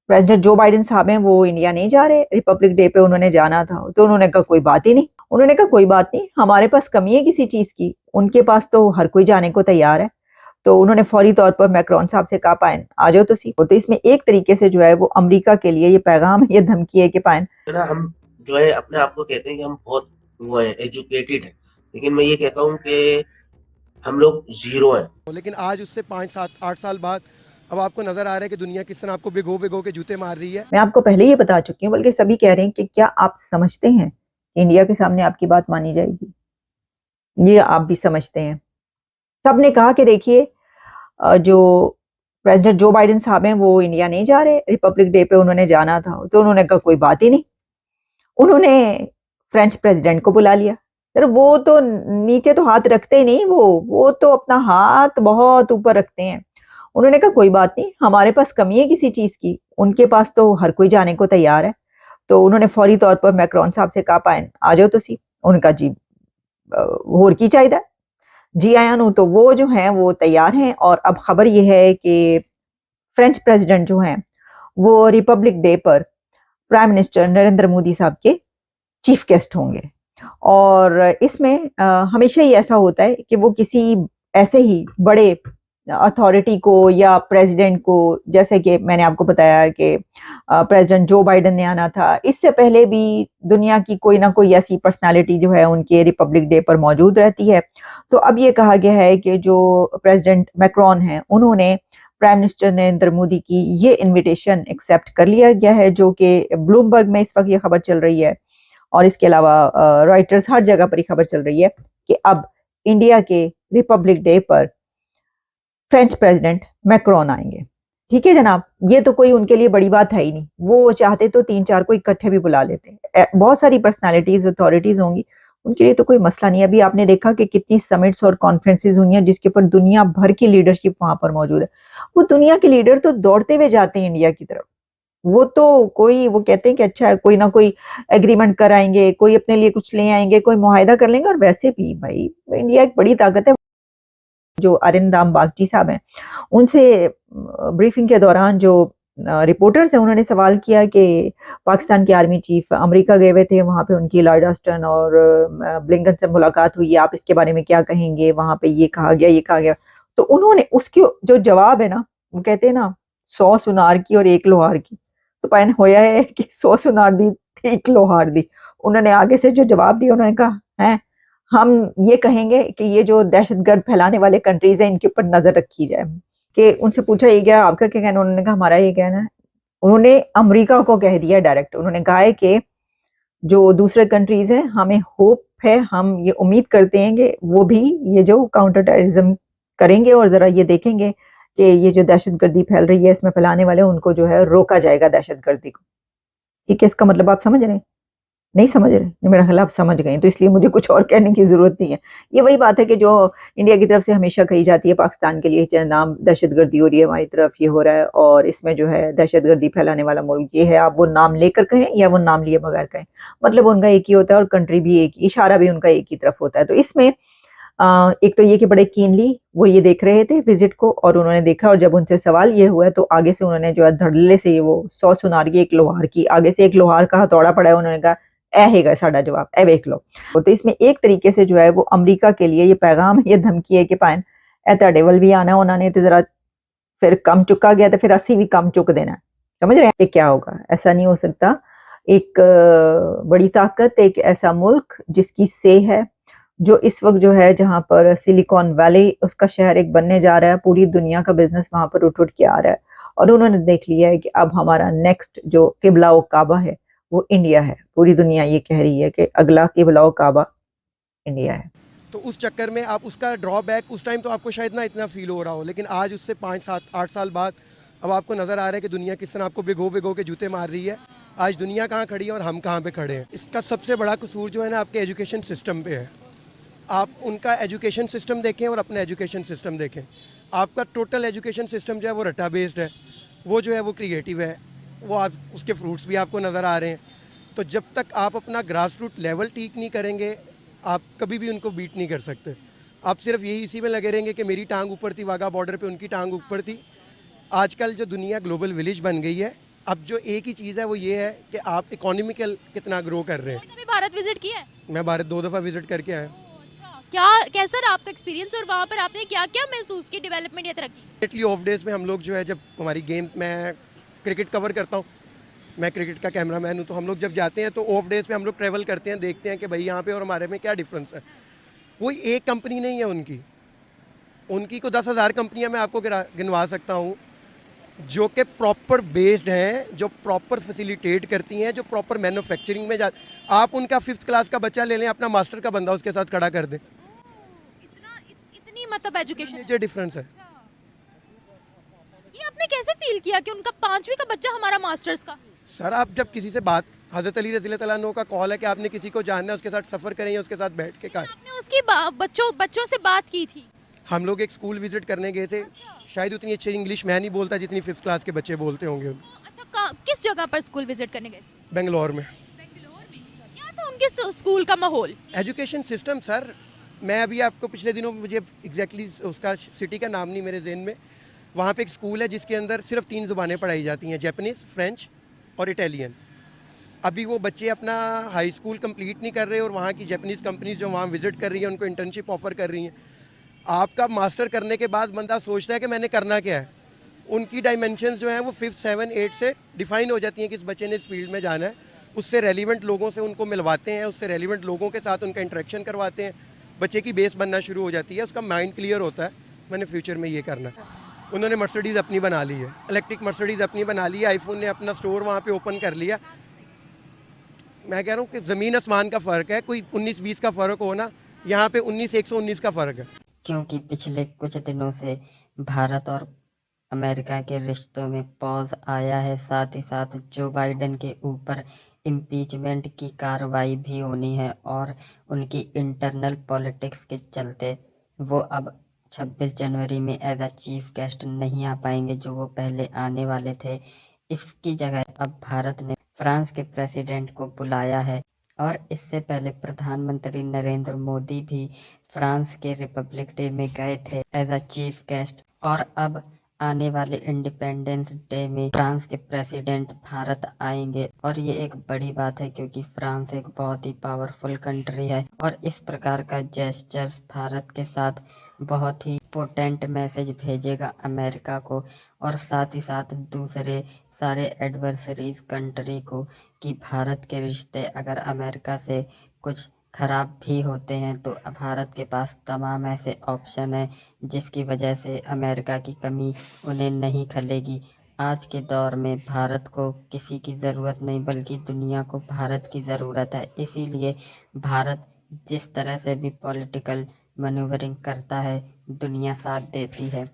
President Joe Biden साहब हैं वो इंडिया नहीं जा रहे, रिपब्लिक डे पे उन्होंने जाना था। तो उन्होंने कहा कोई बात ही नहीं। उन्होंने कहा कोई बात नहीं, हमारे पास कमी है किसी चीज की, उनके पास तो हर कोई जाने को तैयार है। तो उन्होंने फौरी तौर पर मैक्रोन साहब से कहा पायन आ जाओ तो सी। तो इसमें एक तरीके से जो है वो अमेरिका के लिए ये पैगाम है, ये धमकी है कि पायन ना हम जो है अपने आप को कहते हैं कि हम बहुत वो है एजुकेटेड है, लेकिन मैं ये कहता हूँ कि हम लोग जीरो हैं। लेकिन आज उससे 5 7 8 साल बाद अब आपको नजर आ रहा है कि दुनिया किस तरह आपको भिगो भिगो के जूते मार रही है। मैं आपको पहले ही बता चुकी हूँ, बल्कि सभी कह रहे हैं कि क्या आप समझते हैं कि इंडिया के सामने आपकी बात मानी जाएगी? ये आप भी समझते हैं। सबने कहा कि देखिए जो प्रेसिडेंट जो बाइडेन साहब हैं वो इंडिया नहीं जा रहे, रिपब्लिक डे पे उन्होंने जाना था। तो उन्होंने कहा कोई बात ही नहीं। उन्होंने फ्रेंच प्रेसिडेंट को बुला लिया। सर वो तो नीचे तो हाथ रखते ही नहीं, वो तो अपना हाथ बहुत ऊपर रखते हैं। उन्होंने कहा कोई बात नहीं, हमारे पास कमी है किसी चीज की, उनके पास तो हर कोई जाने को तैयार है। तो उन्होंने फौरी तौर पर मैक्रोन साहब से कहा पायन आ जाओ तो सी। उनका जी होर की चाहिए, जी आया नु। तो वो जो है वो तैयार हैं। और अब खबर ये है कि फ्रेंच प्रेसिडेंट जो हैं वो रिपब्लिक डे पर प्राइम मिनिस्टर नरेंद्र मोदी साहब के चीफ गेस्ट होंगे। और इसमें हमेशा ही ऐसा होता है कि वो किसी ऐसे ही बड़े अथॉरिटी को या प्रेसिडेंट को, जैसे कि मैंने आपको बताया कि प्रेसिडेंट जो बाइडेन ने आना था, इससे पहले भी दुनिया की कोई ना कोई ऐसी पर्सनालिटी जो है उनके रिपब्लिक डे पर मौजूद रहती है। तो अब ये कहा गया है कि जो प्रेसिडेंट मैक्रोन हैं उन्होंने प्राइम मिनिस्टर नरेंद्र मोदी की ये इनविटेशन एक्सेप्ट कर लिया गया है, जो कि ब्लूमबर्ग में इस वक्त ये खबर चल रही है। और इसके अलावा रॉयटर्स, हर जगह पर ही खबर चल रही है कि अब इंडिया के रिपब्लिक डे पर फ्रेंच प्रेसिडेंट मैक्रोन आएंगे। ठीक है जनाब, ये तो कोई उनके लिए बड़ी बात है ही नहीं। वो चाहते तो 3 4 को इकट्ठे भी बुला लेते। बहुत सारी पर्सनालिटीज अथॉरिटीज होंगी, उनके लिए तो कोई मसला नहीं है। अभी आपने देखा कि कितनी समिट्स और कॉन्फ्रेंसेज हुई हैं जिसके ऊपर दुनिया भर की लीडरशिप वहां पर मौजूद है। वो दुनिया के लीडर तो दौड़ते हुए जाते हैं इंडिया की तरफ। वो तो कोई वो कहते हैं कि अच्छा है, कोई ना कोई एग्रीमेंट कराएंगे, कोई अपने लिए कुछ ले आएंगे, कोई मुआहिदा कर लेंगे। और वैसे भी भाई इंडिया एक बड़ी ताकत है। जो अरिंदाम बागची साहब हैं उनसे ब्रीफिंग के दौरान जो रिपोर्टर्स हैं उन्होंने सवाल किया कि पाकिस्तान के आर्मी चीफ अमेरिका गए हुए थे, वहां पे उनकी लॉयड ऑस्टिन और ब्लिंकन से मुलाकात हुई, आप इसके बारे में क्या कहेंगे? वहां पे ये कहा गया, ये कहा गया। तो उन्होंने उसके जो जवाब है ना, वो कहते हैं ना 100 सुनार की और 1 लोहार की। तो पैन होया है कि 100 सुनार दी, 1 लोहार दी। उन्होंने आगे से जो जवाब दिया, उन्होंने कहा है हम ये कहेंगे कि ये जो दहशतगर्द फैलाने वाले कंट्रीज हैं इनके ऊपर नजर रखी जाए। कि उनसे पूछा ये क्या आपका क्या कहना, उन्होंने कहा हमारा ये कहना है। उन्होंने अमेरिका को कह दिया डायरेक्ट, उन्होंने कहा है कि जो दूसरे कंट्रीज हैं हमें होप है, हम ये उम्मीद करते हैं कि वो भी ये जो काउंटर टेररिज्म करेंगे और जरा ये देखेंगे कि ये जो दहशतगर्दी फैल रही है इसमें फैलाने वाले उनको जो है रोका जाएगा दहशतगर्दी को। ठीक है, इसका मतलब आप समझ रहे हैं? नहीं समझ रहे? मेरा ख्याल आप समझ गए, तो इसलिए मुझे कुछ और कहने की जरूरत नहीं है। ये वही बात है कि जो इंडिया की तरफ से हमेशा कही जाती है पाकिस्तान के लिए, चाहे नाम दहशतगर्दी हो रही है हमारी तरफ, ये हो रहा है और इसमें जो है दहशतगर्दी फैलाने वाला मुल्क ये है। आप वो नाम लेकर कहें या वो नाम लिए बगैर कहें, मतलब उनका एक ही होता है और कंट्री भी एक, इशारा भी उनका एक ही तरफ होता है। तो इसमें एक तो ये कि बड़े कीनली वो ये देख रहे थे विजिट को, और उन्होंने देखा और जब उनसे सवाल ये हुआ तो आगे से उन्होंने जो है धड़ल्ले से वो 100 सुनार की 1 लोहार की, आगे से 1 लोहार का हथौड़ा पड़ा है। उन्होंने कहा ए हैगा साडा जवाब, ए वेख लो। तो इसमें एक तरीके से जो है वो अमेरिका के लिए ये पैगाम, ये धमकी है कि पायन ए तुहाडे वल भी आना उन्होंने तो जरा फिर कम चुका गया तो फिर असी भी कम चुक देना। समझ रहे हैं क्या होगा? ऐसा नहीं हो सकता। एक बड़ी ताकत, एक ऐसा मुल्क जिसकी से है, जो इस वक्त जो है जहां पर सिलिकॉन वैली उसका शहर एक बनने जा रहा है, पूरी दुनिया का बिजनेस वहां पर उठ उठ के आ रहा है। और उन्होंने देख लिया है कि अब हमारा नेक्स्ट जो किबला व काबा है वो इंडिया है। पूरी दुनिया ये कह रही है कि अगला किबला व काबा इंडिया है। तो उस चक्कर में आप उसका ड्रॉबैक उस टाइम तो आपको शायद ना इतना फील हो रहा हो, लेकिन आज उससे 5 7 8 साल बाद अब आपको नज़र आ रहा है कि दुनिया किस तरह आपको भिगो भिगो के जूते मार रही है। आज दुनिया कहाँ खड़ी है और हम कहाँ पे खड़े हैं। इसका सबसे बड़ा कसूर जो है ना आपके एजुकेशन सिस्टम पे है। आप उनका एजुकेशन सिस्टम देखें और अपना एजुकेशन सिस्टम देखें। आपका टोटल एजुकेशन सिस्टम जो है वो रट्टा बेस्ड है, वो जो है वो क्रिएटिव है, वो आप उसके फ्रूट्स भी आपको नज़र आ रहे हैं। तो जब तक आप अपना ग्रास रूट लेवल ठीक नहीं करेंगे आप कभी भी उनको बीट नहीं कर सकते। आप सिर्फ यही इसी में लगे रहेंगे कि मेरी टांग ऊपर थी वाघा बॉर्डर पे, उनकी टांग ऊपर थी। आजकल जो दुनिया ग्लोबल विलेज बन गई है, अब जो एक ही चीज़ है वो ये है कि आप इकोनॉमिकल कितना ग्रो कर रहे हैं। कभी भारत विजिट किया है? मैं भारत 2 दफ़ा विजिट करके आया। अच्छा, क्या कैसा रहा आपका एक्सपीरियंस और वहाँ पर आपने क्या क्या महसूस की डेवलपमेंट या तरक्की? इटली ऑफ डेज में हम लोग जो है, जब हमारी गेम, मैं क्रिकेट कवर करता हूँ, मैं क्रिकेट का कैमरामैन हूँ, तो हम लोग जब जाते हैं तो ऑफ डेज पे हम लोग ट्रैवल करते हैं, देखते हैं कि भाई यहाँ पे और हमारे में क्या डिफरेंस है। कोई एक कंपनी नहीं है उनकी, उनकी को 10,000 कंपनियां मैं आपको गिनवा सकता हूँ जो कि प्रॉपर बेस्ड हैं, जो प्रॉपर फैसिलिटेट करती हैं, जो प्रॉपर मैन्युफैक्चरिंग में जा। आप उनका 5th क्लास का बच्चा ले लें, अपना मास्टर का बंदा उसके साथ खड़ा कर दें, इतनी मतलब एजुकेशन। मेजर डिफरेंस है। ये आपने कैसे फील किया कि उनका 5वीं का बच्चा हमारा मास्टर्स का? सर, आप जब किसी से बात, हज़रत अली रज़ी अल्लाह अन्हु का कॉल है कि आपने किसी को जानना है, उसके साथ सफ़र करें या उसके साथ बैठ के कहा। आपने उसकी बच्चों से बात की थी? हम लोग एक स्कूल विजिट करने गए थे, शायद उतनी अच्छी इंग्लिश मैं नहीं बोलता जितनी 5th क्लास के बच्चे बोलते होंगे। अच्छा, किस जगह पर स्कूल विजिट करने गए? बेंगलोर में। बेंगलोर में। क्या था उनके स्कूल का माहौल? एजुकेशन सिस्टम सर, मैं अभी आपको पिछले दिनों, मुझे एग्जैक्टली उसका सिटी का नाम नहीं मेरे जहन में, वहाँ पे एक स्कूल है जिसके अंदर सिर्फ 3 ज़ुबानें पढ़ाई जाती हैं, जैपनीज़, फ्रेंच और इटालियन। अभी वो बच्चे अपना हाई स्कूल कंप्लीट नहीं कर रहे और वहाँ की जैपनीज़ कंपनीज जो वहाँ विजिट कर रही हैं उनको इंटर्नशिप ऑफर कर रही हैं। आपका मास्टर करने के बाद बंदा सोचता है कि मैंने करना क्या है। उनकी डायमेंशंस जो हैं वो 5th, 7th, 8th से डिफाइन हो जाती हैं कि इस बच्चे ने इस फील्ड में जाना है। उससे रेलिवेंट लोगों से उनको मिलवाते हैं, उससे रेलिवेंट लोगों के साथ उनका इंटरेक्शन करवाते हैं, बच्चे की बेस बनना शुरू हो जाती है, उसका माइंड क्लियर होता है मैंने फ्यूचर में ये करना है। उन्होंने मर्सिडीज़ अपनी बना ली है, इलेक्ट्रिक मर्सिडीज़ अपनी बना ली है, आईफोन ने अपना स्टोर वहाँ पे ओपन कर लिया। मैं कह रहा हूँ कि ज़मीन आसमान का फ़र्क है, कोई 19-20 का फ़र्क हो ना, यहाँ पे 19-119 का फ़र्क है। क्योंकि पिछले कुछ दिनों से भारत और अमेरिका के रिश्तों में पॉज आया है, साथ ही साथ जो बाइडेन के ऊपर इम्पीचमेंट की कार्रवाई भी होनी है और उनकी इंटरनल पॉलिटिक्स के चलते वो अब 26 जनवरी में एज अ चीफ गेस्ट नहीं आ पाएंगे जो वो पहले आने वाले थे। इसकी जगह अब भारत ने फ्रांस के प्रेसिडेंट को बुलाया है और इससे पहले प्रधानमंत्री नरेंद्र मोदी भी फ्रांस के रिपब्लिक डे में गए थे एज अ चीफ गेस्ट और अब आने वाले इंडिपेंडेंस डे में फ्रांस के प्रेसिडेंट भारत आएंगे और ये एक बड़ी बात है क्योंकि फ्रांस एक बहुत ही पावरफुल कंट्री है और इस प्रकार का जेस्चर्स भारत के साथ बहुत ही पोटेंट मैसेज भेजेगा अमेरिका को और साथ ही साथ दूसरे सारे एडवर्सरीज कंट्री को कि भारत के रिश्ते अगर अमेरिका से कुछ खराब भी होते हैं तो भारत के पास तमाम ऐसे ऑप्शन हैं जिसकी वजह से अमेरिका की कमी उन्हें नहीं खलेगी। आज के दौर में भारत को किसी की ज़रूरत नहीं बल्कि दुनिया को भारत की ज़रूरत है, इसीलिए भारत जिस तरह से भी पॉलिटिकल मैन्यूवरिंग करता है दुनिया साथ देती है।